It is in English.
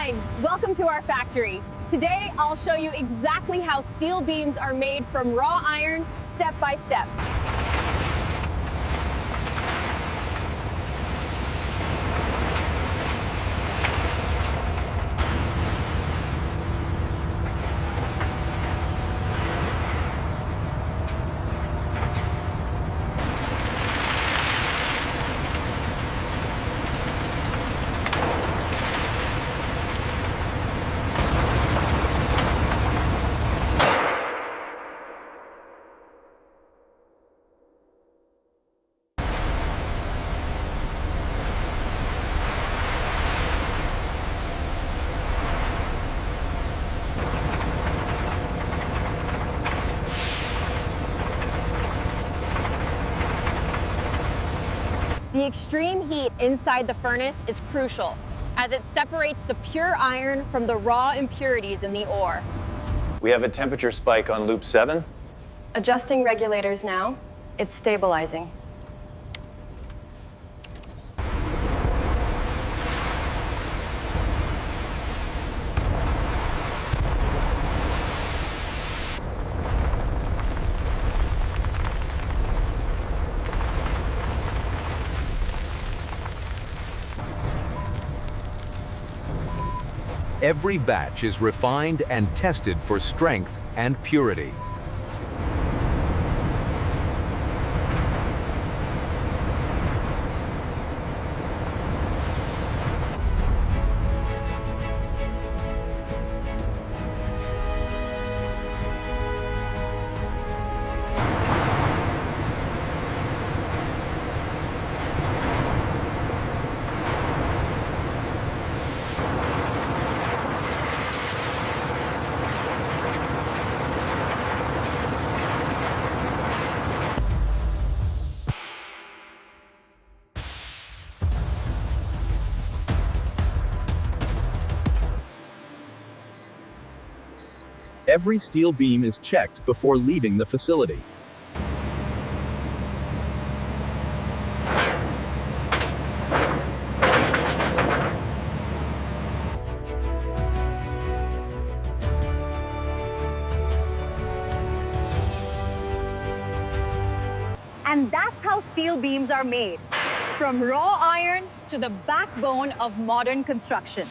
Hi, welcome to our factory. Today, I'll show you exactly how steel beams are made from raw iron, step by step. The extreme heat inside the furnace is crucial, as it separates the pure iron from the raw impurities in the ore. We have a temperature spike on loop 7. Adjusting regulators now. It's stabilizing. Every batch is refined and tested for strength and purity. Every steel beam is checked before leaving the facility. And that's how steel beams are made, from raw iron to the backbone of modern construction.